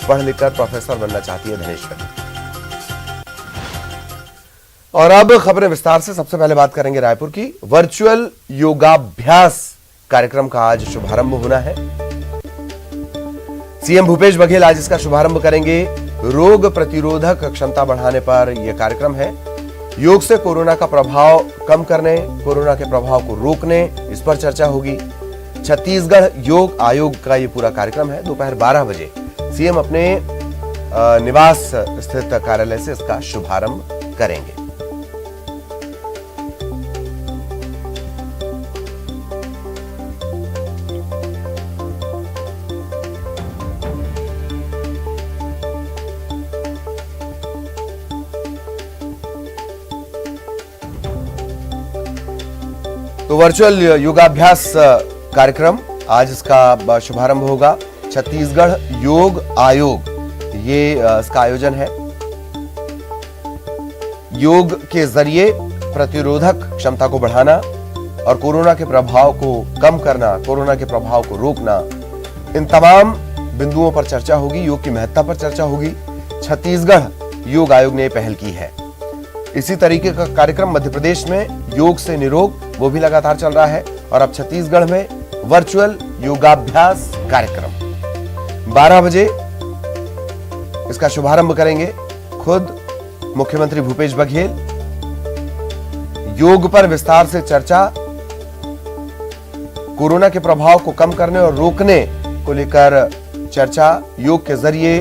पढ़ लिखकर प्रोफेसर बनना चाहती है धनेश्वरी। और अब खबरें विस्तार से। सबसे पहले बात करेंगे रायपुर की। वर्चुअल योगाभ्यास कार्यक्रम का आज शुभारंभ होना है। सीएम भूपेश बघेल आज इसका शुभारंभ करेंगे। रोग प्रतिरोधक क्षमता बढ़ाने पर यह कार्यक्रम है। योग से कोरोना का प्रभाव कम करने, कोरोना के प्रभाव को रोकने, इस पर चर्चा होगी। छत्तीसगढ़ योग आयोग का यह पूरा कार्यक्रम है। दोपहर 12 बजे सीएम अपने निवास स्थित कार्यालय से इसका शुभारंभ करेंगे। तो वर्चुअल योगाभ्यास कार्यक्रम आज इसका शुभारंभ होगा। छत्तीसगढ़ योग आयोग ये इसका आयोजन है। योग के जरिए प्रतिरोधक क्षमता को बढ़ाना और कोरोना के प्रभाव को कम करना, कोरोना के प्रभाव को रोकना, इन तमाम बिंदुओं पर चर्चा होगी। योग की महत्ता पर चर्चा होगी। छत्तीसगढ़ योग आयोग ने पहल की है। इसी तरीके का कार्यक्रम मध्य प्रदेश में योग से निरोग वो भी लगातार चल रहा है। और अब छत्तीसगढ़ में वर्चुअल योगाभ्यास कार्यक्रम 12 बजे इसका शुभारंभ करेंगे खुद मुख्यमंत्री भूपेश बघेल। योग पर विस्तार से चर्चा, कोरोना के प्रभाव को कम करने और रोकने को लेकर चर्चा, योग के जरिए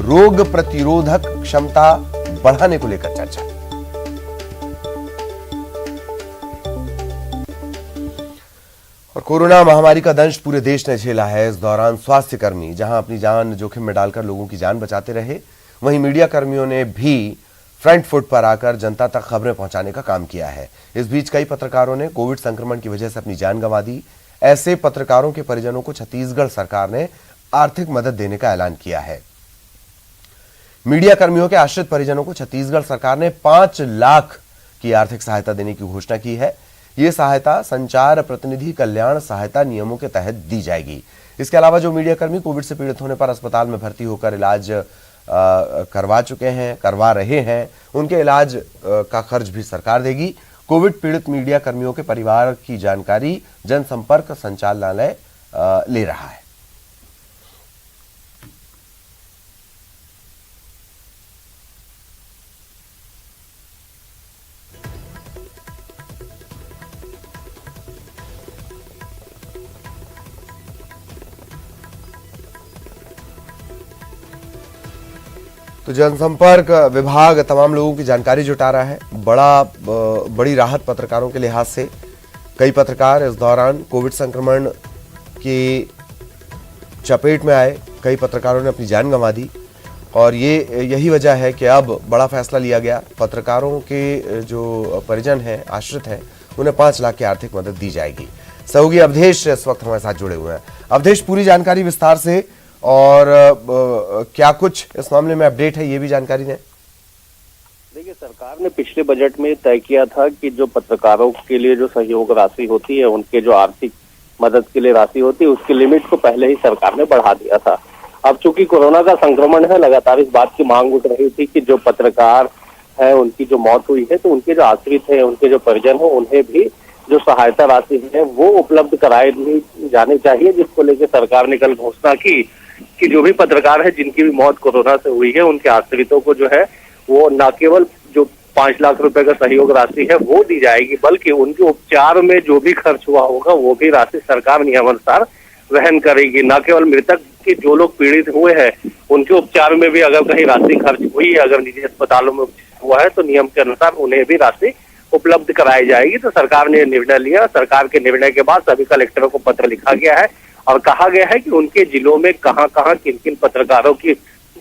रोग प्रतिरोधक क्षमता बढ़ाने को लेकर चर्चा। और कोरोना महामारी का दंश पूरे देश ने झेला है। इस दौरान स्वास्थ्य कर्मी जहां अपनी जान जोखिम में डालकर लोगों की जान बचाते रहे, वहीं मीडिया कर्मियों ने भी फ्रंट फुट पर आकर जनता तक खबरें पहुंचाने का काम किया है। इस बीच कई पत्रकारों ने कोविड संक्रमण की वजह से अपनी जान गंवा दी। ऐसे पत्रकारों के परिजनों को छत्तीसगढ़ सरकार ने आर्थिक मदद देने का ऐलान किया है। मीडिया कर्मियों के आश्रित परिजनों को छत्तीसगढ़ सरकार ने 5 लाख की आर्थिक सहायता देने की घोषणा की है। ये सहायता संचार प्रतिनिधि कल्याण सहायता नियमों के तहत दी जाएगी। इसके अलावा जो मीडिया कर्मी कोविड से पीड़ित होने पर अस्पताल में भर्ती होकर इलाज करवा चुके हैं, करवा रहे हैं, उनके इलाज का खर्च भी सरकार देगी। कोविड पीड़ित मीडिया कर्मियों के परिवार की जानकारी जनसंपर्क संचालनालय ले रहा है। तो जनसंपर्क विभाग तमाम लोगों की जानकारी जुटा रहा है। बड़ी राहत पत्रकारों के लिहाज से। कई पत्रकार इस दौरान कोविड संक्रमण की चपेट में आए। कई पत्रकारों ने अपनी जान गंवा दी और यही वजह है कि अब बड़ा फैसला लिया गया। पत्रकारों के जो परिजन हैं, आश्रित हैं, उन्हें 5 लाख की आर्थिक मदद दी जाएगी। सहयोगी अवधेश इस वक्त हमारे साथ जुड़े हुए हैं। अवधेश, पूरी जानकारी विस्तार से और क्या कुछ इस मामले में अपडेट है, ये भी जानकारी दें। देखिए, सरकार ने पिछले बजट में तय किया था कि जो पत्रकारों के लिए जो सहयोग राशि होती है, उनके जो आर्थिक मदद के लिए राशि होती है, उसकी लिमिट को पहले ही सरकार ने बढ़ा दिया था। अब चूंकि कोरोना का संक्रमण है, लगातार इस बात की मांग उठ रही थी कि जो पत्रकार है उनकी जो मौत हुई है, तो उनके जो आश्रित है, उनके जो परिजन हो, उन्हें भी जो सहायता राशि है वो उपलब्ध कराई जानी चाहिए। जिसको लेकर सरकार ने कल घोषणा की कि जो भी पत्रकार है जिनकी भी मौत कोरोना से हुई है, उनके आश्रितों को जो है वो न केवल जो 5 लाख रुपए का सहयोग राशि है वो दी जाएगी, बल्कि उनके उपचार में जो भी खर्च हुआ होगा वो भी राशि सरकार नियमानुसार वहन करेगी। न केवल मृतक के जो लोग पीड़ित हुए हैं उनके उपचार में भी अगर कहीं राशि खर्च हुई है, अगर निजी अस्पतालों में हुआ है, तो नियम के अनुसार उन्हें भी राशि उपलब्ध कराई जाएगी। तो सरकार ने निर्णय लिया। सरकार के निर्णय के बाद सभी कलेक्टरों को पत्र लिखा गया है और कहा गया है कि उनके जिलों में कहां कहां किन किन पत्रकारों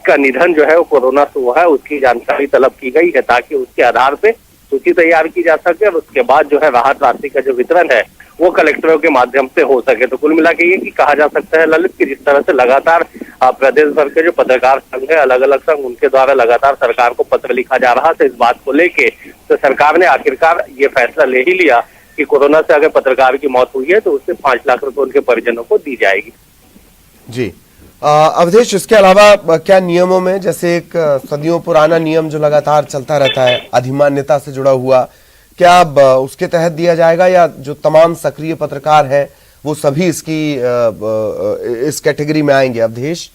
का निधन जो है वो कोरोना से हुआ है, उसकी जानकारी तलब की गई है, ताकि उसके आधार पे सूची तैयार की जा सके और उसके बाद जो है राहत राशि का जो वितरण है वो कलेक्टरों के माध्यम से हो सके। तो कुल मिला के ये कि कहा जा सकता है ललित कि जिस तरह से लगातार प्रदेश भर के जो पत्रकार संघ है, अलग अलग संघ, उनके द्वारा लगातार सरकार को पत्र लिखा जा रहा था इस बात को लेके, तो सरकार ने आखिरकार ये फैसला ले ही लिया कि कोरोना से अगर पत्रकार की मौत हुई है तो उससे 5 लाख रुपए उनके परिजनों को दी जाएगी। जी, अवधेश, इसके अलावा क्या नियमों में, जैसे एक सदियों पुराना नियम जो लगातार चलता रहता है अधिमान्यता से जुड़ा हुआ, क्या अब उसके तहत दिया जाएगा, या जो तमाम सक्रिय पत्रकार हैं वो सभी इस कैटेगरी में आएंगे? अवधेश,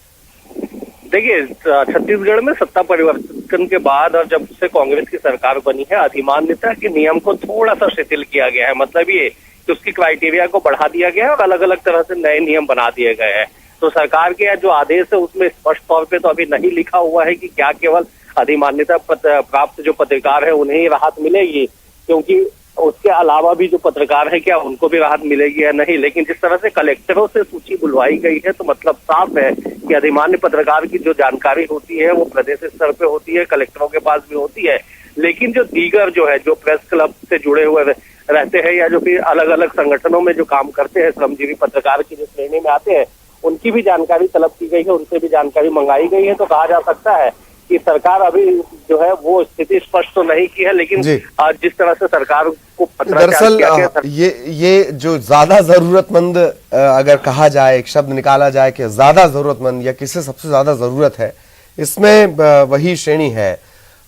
देखिए, छत्तीसगढ़ में सत्ता परिवर्तन के बाद और जब से कांग्रेस की सरकार बनी है, अधिमान्यता के नियम को थोड़ा सा शिथिल किया गया है। मतलब ये कि उसकी क्राइटेरिया को बढ़ा दिया गया है और अलग अलग तरह से नए नियम बना दिए गए हैं। तो सरकार के जो आदेश है उसमें स्पष्ट तौर पे तो अभी नहीं लिखा हुआ है कि क्या केवल अधिमान्यता प्राप्त जो पत्रकार है उन्हें ही राहत मिलेगी, क्योंकि उसके अलावा भी जो पत्रकार है क्या उनको भी राहत मिलेगी या नहीं। लेकिन जिस तरह से कलेक्टरों से सूची बुलवाई गई है तो मतलब साफ है कि अधिमान्य पत्रकार की जो जानकारी होती है वो प्रदेश स्तर पे होती है, कलेक्टरों के पास भी होती है। लेकिन जो दीगर जो है, जो प्रेस क्लब से जुड़े हुए रहते हैं या जो फिर अलग अलग संगठनों में जो काम करते हैं, श्रमजीवी पत्रकार की जो श्रेणी में आते हैं, उनकी भी जानकारी तलब की गई है, उनसे भी जानकारी मंगाई गई है। तो कहा जा सकता है कि सरकार अभी जो है वो स्थिति स्पष्ट तो नहीं की है, लेकिन जिस तरह से सरकार को दरअसल ये जो ज्यादा जरूरतमंद, अगर कहा जाए, एक शब्द निकाला जाए कि ज्यादा जरूरतमंद या किसे सबसे ज्यादा जरूरत है, इसमें वही श्रेणी है।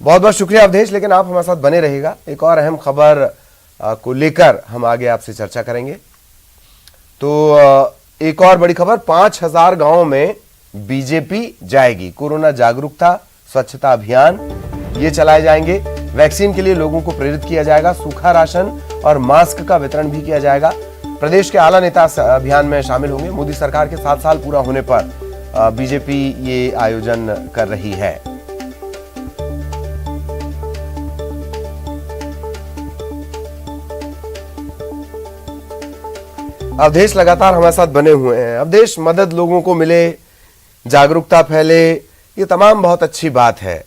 बहुत बहुत शुक्रिया अवधेश, लेकिन आप हमारे साथ बने रहिएगा। एक और अहम खबर को लेकर हम आगे आपसे चर्चा करेंगे। तो एक और बड़ी खबर, 5000 गांवों में बीजेपी जाएगी। कोरोना जागरूकता स्वच्छता अभियान ये चलाए जाएंगे। वैक्सीन के लिए लोगों को प्रेरित किया जाएगा। सूखा राशन और मास्क का वितरण भी किया जाएगा। प्रदेश के आला नेता अभियान में शामिल होंगे। मोदी सरकार के 7 साल पूरा होने पर बीजेपी ये आयोजन कर रही है। अवधेश लगातार हमारे साथ बने हुए हैं। अवधेश, मदद लोगों को मिले, जागरूकता फैले, ये तमाम बहुत अच्छी बात है,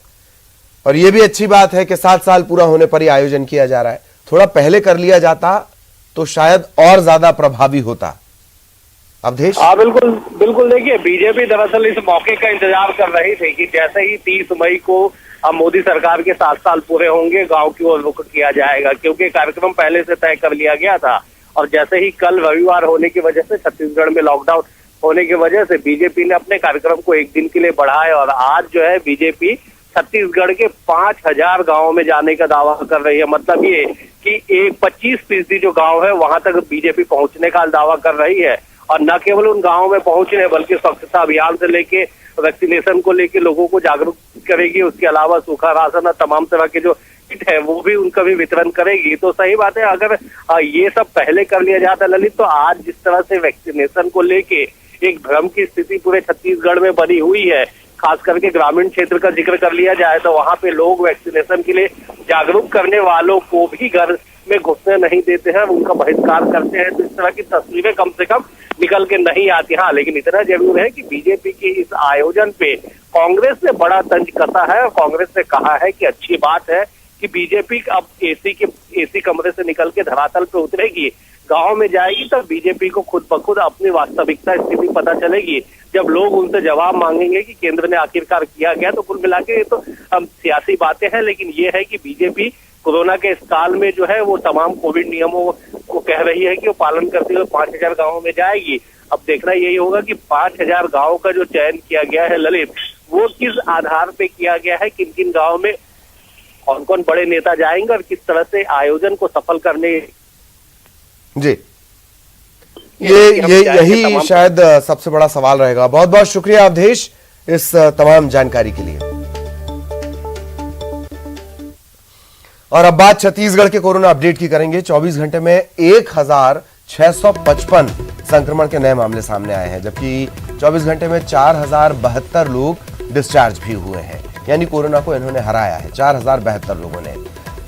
और ये भी अच्छी बात है कि 7 साल पूरा होने पर ही आयोजन किया जा रहा है। थोड़ा पहले कर लिया जाता तो शायद और ज्यादा प्रभावी होता। अवधेश, हाँ बिल्कुल बिल्कुल। देखिए, बीजेपी दरअसल इस मौके का इंतजार कर रही थी कि जैसे ही 30 मई को अब मोदी सरकार के 7 साल पूरे होंगे, गांव की ओर रुख किया जाएगा, क्योंकि कार्यक्रम पहले से तय कर लिया गया था। और जैसे ही कल रविवार होने की वजह से, छत्तीसगढ़ में लॉकडाउन होने की वजह से बीजेपी ने अपने कार्यक्रम को एक दिन के लिए बढ़ाया और आज जो है बीजेपी छत्तीसगढ़ के 5000 गांवों में जाने का दावा कर रही है। मतलब ये कि 25% जो गांव है वहां तक बीजेपी पहुंचने का दावा कर रही है। और न केवल उन गांवों में पहुंचने, बल्कि स्वच्छता अभियान से लेके वैक्सीनेशन को लेके लोगों को जागरूक करेगी। उसके अलावा सूखा राशन और तमाम तरह के जो किट है वो भी उनका भी वितरण करेगी। तो सही बात है, अगर ये सब पहले कर लिया जाता ललित, तो आज जिस तरह से वैक्सीनेशन को लेके एक भ्रम की स्थिति पूरे छत्तीसगढ़ में बनी हुई है, खास करके ग्रामीण क्षेत्र का जिक्र कर लिया जाए तो वहां पे लोग वैक्सीनेशन के लिए जागरूक करने वालों को भी घर में घुसने नहीं देते हैं, उनका बहिष्कार करते हैं। तो इस तरह की तस्वीरें कम से कम निकल के नहीं आती। हाँ, लेकिन इतना जरूर है कि बीजेपी के इस आयोजन पे कांग्रेस ने बड़ा तंज कसा है और कांग्रेस ने कहा है कि अच्छी बात है कि बीजेपी अब एसी कमरे से निकल के धरातल पे उतरेगी, गांव में जाएगी, तब बीजेपी को खुद ब खुद अपनी वास्तविकता स्थिति पता चलेगी। जब लोग उनसे जवाब मांगेंगे कि केंद्र ने आखिरकार किया गया, तो कुल मिला के ये तो सियासी बातें हैं, लेकिन ये है कि बीजेपी कोरोना के इस काल में जो है वो तमाम कोविड नियमों को कह रही है कि वो पालन करते हुए 5000 गाँवों में जाएगी। अब देखना यही होगा कि 5000 गाँव का जो चयन किया गया है ललित, वो किस आधार पे किया गया है, किन किन गाँव में कौन कौन बड़े नेता जाएंगे और किस तरह से आयोजन को सफल करने। जी, यही शायद सबसे बड़ा सवाल रहेगा। बहुत बहुत शुक्रिया अवधेश इस तमाम जानकारी के लिए। और अब बात छत्तीसगढ़ के कोरोना अपडेट की करेंगे। 24 घंटे में 1655 संक्रमण के नए मामले सामने आए हैं, जबकि 24 घंटे में 4072 लोग डिस्चार्ज भी हुए हैं, यानी कोरोना को इन्होंने हराया है 4072 लोगों ने।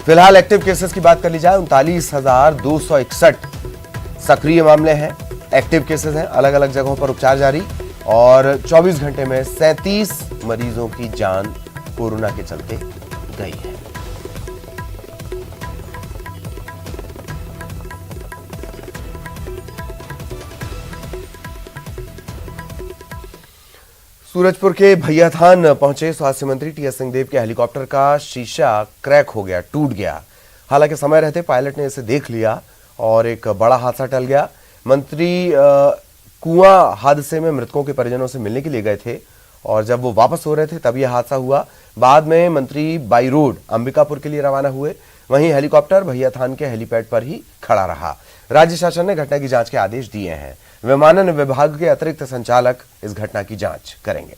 फिलहाल एक्टिव केसेस की बात कर ली जाए, 39,261 सक्रिय मामले हैं, एक्टिव केसेस हैं, अलग अलग जगहों पर उपचार जारी। और 24 घंटे में 37 मरीजों की जान कोरोना के चलते गई है। सूरजपुर के भैयाथान पहुंचे स्वास्थ्य मंत्री टीएस सिंहदेव के हेलीकॉप्टर का शीशा क्रैक हो गया, टूट गया। हालांकि समय रहते पायलट ने इसे देख लिया और एक बड़ा हादसा टल गया। मंत्री कुआं हादसे में मृतकों के परिजनों से मिलने के लिए गए थे और जब वो वापस हो रहे थे तब यह हादसा हुआ। बाद में मंत्री बाई रोड अंबिकापुर के लिए रवाना हुए। वहीं हेलीकॉप्टर भैया थान के हेलीपैड पर ही खड़ा रहा। राज्य शासन ने घटना की जांच के आदेश दिए हैं। विमानन विभाग के अतिरिक्त संचालक इस घटना की जांच करेंगे।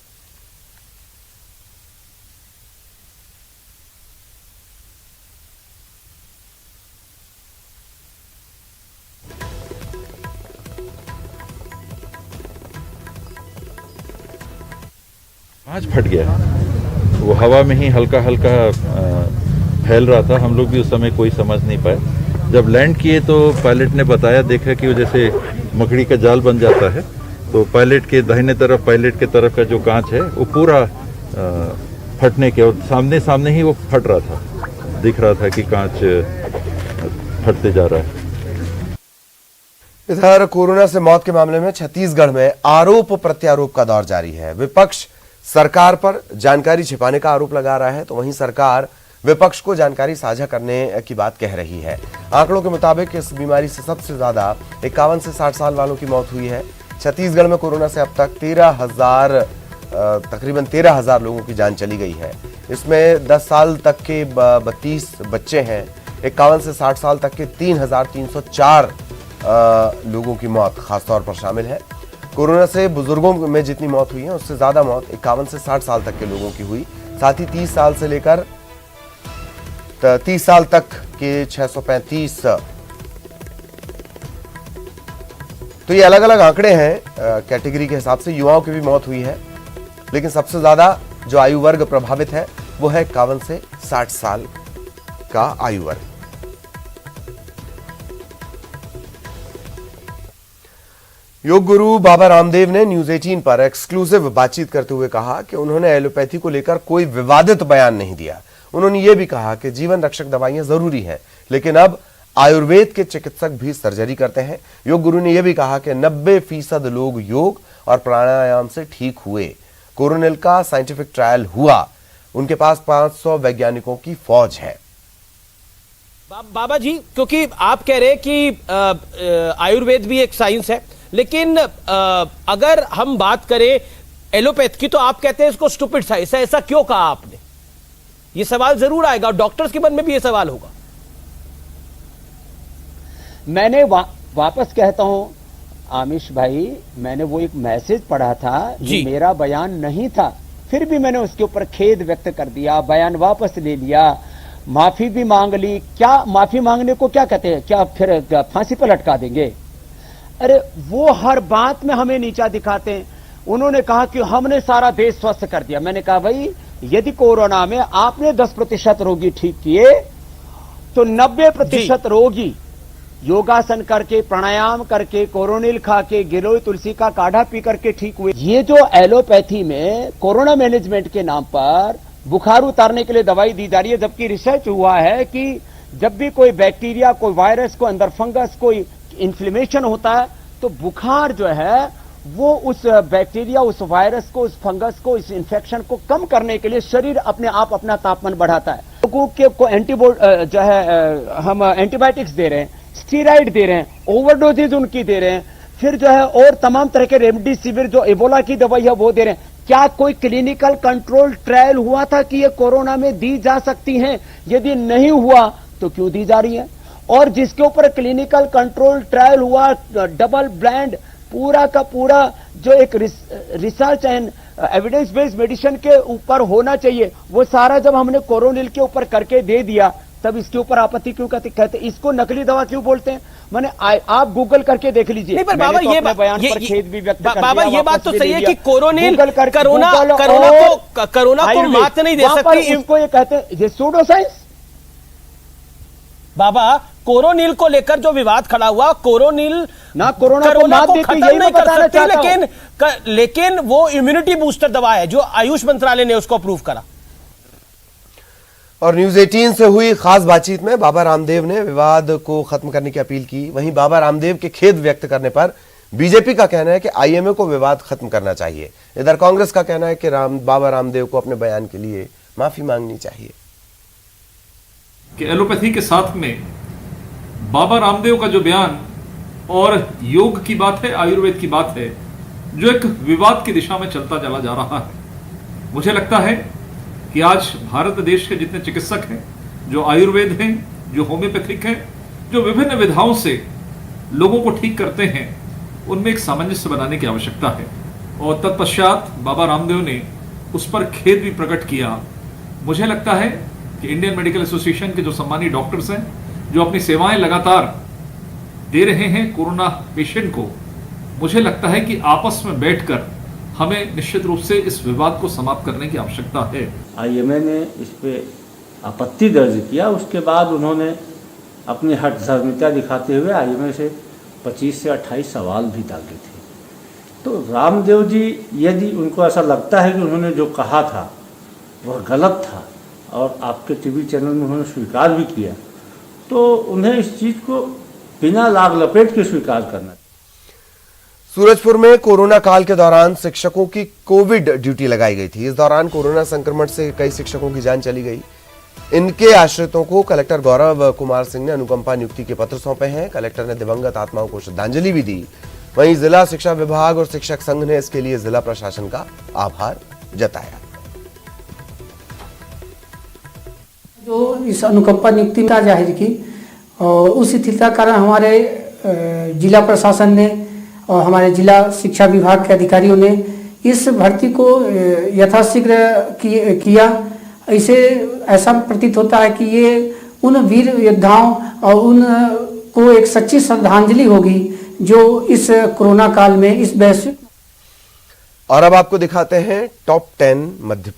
कांच फट गया, वो हवा में ही हल्का हल्का फैल रहा था। हम लोग भी उस समय कोई समझ नहीं पाए। जब लैंड किए तो पायलट ने बताया, देखा कि वो जैसे मकड़ी का जाल बन जाता है, तो पायलट के दाहिने तरफ, पायलट के तरफ का जो कांच है वो पूरा फटने के, और सामने सामने ही वो फट रहा था। दिख रहा था कि कांच फटते जा रहा है। इधर कोरोना से मौत के मामले में छत्तीसगढ़ में आरोप प्रत्यारोप का दौर जारी है। विपक्ष सरकार पर जानकारी छिपाने का आरोप लगा रहा है, तो वहीं सरकार विपक्ष को जानकारी साझा करने की बात कह रही है। आंकड़ों के मुताबिक इस बीमारी से सबसे ज्यादा 51 से 60 साल वालों की मौत हुई है। छत्तीसगढ़ में कोरोना से अब तक तकरीबन 13,000 लोगों की जान चली गई है। इसमें 10 साल तक के 32 बच्चे हैं। 51 से 60 साल तक के 3,304 लोगों की मौत खासतौर पर शामिल है। कोरोना से बुजुर्गों में जितनी मौत हुई है उससे ज्यादा मौत 51 से 60 साल तक के लोगों की हुई। साथ ही 30 साल से लेकर 30 साल तक के 635। तो ये अलग अलग आंकड़े हैं कैटेगरी के हिसाब से। युवाओं की भी मौत हुई है, लेकिन सबसे ज्यादा जो आयु वर्ग प्रभावित है वो है 51 से 60 साल का आयु वर्ग। योग गुरु बाबा रामदेव ने न्यूज 18 पर एक्सक्लूसिव बातचीत करते हुए कहा कि उन्होंने एलोपैथी को लेकर कोई विवादित बयान नहीं दिया। उन्होंने ये भी कहा कि जीवन रक्षक दवाइयां जरूरी हैं, लेकिन अब आयुर्वेद के चिकित्सक भी सर्जरी करते हैं। योग गुरु ने यह भी कहा कि 90% लोग योग और प्राणायाम से ठीक हुए। कोरोनिल का साइंटिफिक ट्रायल हुआ। उनके पास 500 वैज्ञानिकों की फौज है। बाबा जी, क्योंकि आप कह रहे हैं कि आयुर्वेद भी एक साइंस है, लेकिन अगर हम बात करें एलोपैथ की तो आप कहते हैं इसको स्टूपिड साइंस है। ऐसा क्यों कहा आपने? ये सवाल जरूर आएगा और डॉक्टर्स के मन में भी ये सवाल होगा। मैंने वापस कहता हूं आमिश भाई, मैंने वो एक मैसेज पढ़ा था, ये मेरा बयान नहीं था, फिर भी मैंने उसके ऊपर खेद व्यक्त कर दिया, बयान वापस ले लिया, माफी भी मांग ली। क्या माफी मांगने को क्या कहते हैं? क्या फिर फांसी पर लटका देंगे? अरे वो हर बात में हमें नीचा दिखाते हैं। उन्होंने कहा कि हमने सारा देश स्वस्थ कर दिया। मैंने कहा भाई, यदि कोरोना में आपने 10% रोगी ठीक किए तो 90% रोगी योगासन करके, प्राणायाम करके, कोरोनिल खा के, गिलोय तुलसी का काढ़ा पी करके ठीक हुए। ये जो एलोपैथी में कोरोना मैनेजमेंट के नाम पर बुखार उतारने के लिए दवाई दी जा रही है, जबकि रिसर्च हुआ है कि जब भी कोई बैक्टीरिया, कोई वायरस, कोई अंदर फंगस, कोई इन्फ्लेमेशन होता है तो बुखार जो है वो उस बैक्टीरिया, उस वायरस को, उस फंगस को, इस इंफेक्शन को कम करने के लिए शरीर अपने आप अपना तापमान बढ़ाता है। लोगों के को जो है हम एंटीबायोटिक्स दे रहे हैं, स्टीराइड दे रहे हैं, ओवरडोजेज उनकी दे रहे हैं, फिर जो है और तमाम तरह के रेमडेसिविर जो एबोला की दवाई है वो दे रहे हैं। क्या कोई क्लिनिकल कंट्रोल ट्रायल हुआ था कि ये कोरोना में दी जा सकती हैं? यदि नहीं हुआ तो क्यों दी जा रही है? और जिसके ऊपर क्लिनिकल कंट्रोल ट्रायल हुआ, डबल ब्लाइंड, पूरा का पूरा जो एक research and evidence based medicine के ऊपर होना चाहिए, वो सारा जब हमने कोरोनिल के ऊपर करके दे दिया, तब इसके ऊपर आपत्ति क्यों कहते? इसको नकली दवा क्यों बोलते हैं? मैंने आप गूगल करके देख लीजिए। नहीं, पर बाबा तो बयान पर खेद भी व्यक्त कर बाबा दिया, ये बात तो सही है कि कोरोनिल कोरोना को मात नहीं दे सकती। इसको ये कहते हैं ये सूडो साइंस। बाबा, कोरोनिल को लेकर जो विवाद खड़ा हुआ, कोरोनिल ना कोरोना को खत्म नहीं कर सकती, लेकिन वो इम्यूनिटी बूस्टर दवा है जो आयुष मंत्रालय ने उसको अप्रूव करा। और न्यूज 18 से हुई खास बातचीत में बाबा रामदेव ने विवाद को खत्म करने की अपील की। वहीं बाबा रामदेव के खेद व्यक्त करने पर बीजेपी का कहना है कि आईएमए को विवाद खत्म करना चाहिए। इधर कांग्रेस का कहना है कि बाबा रामदेव को अपने बयान के लिए माफी मांगनी चाहिए। कि एलोपैथी के साथ में बाबा रामदेव का जो बयान और योग की बात है, आयुर्वेद की बात है, जो एक विवाद की दिशा में चलता चला जा रहा है। मुझे लगता है कि आज भारत देश के जितने चिकित्सक हैं, जो आयुर्वेद हैं, जो होम्योपैथिक हैं, जो विभिन्न विधाओं से लोगों को ठीक करते हैं, उनमें एक सामंजस्य बनाने की आवश्यकता है। और तत्पश्चात बाबा रामदेव ने उस पर खेद भी प्रकट किया। मुझे लगता है कि इंडियन मेडिकल एसोसिएशन के जो सम्मानित डॉक्टर्स हैं, जो अपनी सेवाएं लगातार दे रहे हैं कोरोना पेशेंट को, मुझे लगता है कि आपस में बैठकर हमें निश्चित रूप से इस विवाद को समाप्त करने की आवश्यकता है। आईएमए ने इस पे आपत्ति दर्ज किया। उसके बाद उन्होंने अपनी हठधर्मिता दिखाते हुए आईएमए से 25 से 28 सवाल भी दागे थे। तो रामदेव जी, यदि उनको ऐसा लगता है कि उन्होंने जो कहा था वह गलत था और आपके टीवी चैनल में उन्होंने स्वीकार भी किया, तो उन्हें इस चीज़ को बिना लाग लपेट के स्वीकार करना चाहिए। सूरजपुर में कोरोना काल के दौरान शिक्षकों की कोविड ड्यूटी लगाई गई थी। इस दौरान कोरोना संक्रमण से कई शिक्षकों की जान चली गई। इनके आश्रितों को कलेक्टर गौरव कुमार सिंह ने अनुकंपा नियुक्ति के पत्र सौंपे हैं। कलेक्टर ने दिवंगत आत्माओं को श्रद्धांजलि भी दी। वहीं जिला शिक्षा विभाग और शिक्षक संघ ने इसके लिए जिला प्रशासन का आभार जताया। जो इस अनुकंपा नियुक्ति का जाहिर की और उस स्थिति का कारण हमारे जिला प्रशासन ने और हमारे जिला शिक्षा विभाग के अधिकारियों ने इस भर्ती को यथाशीघ्र किया। ऐसा प्रतीत होता है कि ये उन वीर योद्धाओं और उन को एक सच्ची श्रद्धांजलि होगी जो इस कोरोना काल में इस वैश्विक। और अब आपको दिखाते हैं टॉप 10 मध्य प्रदेश।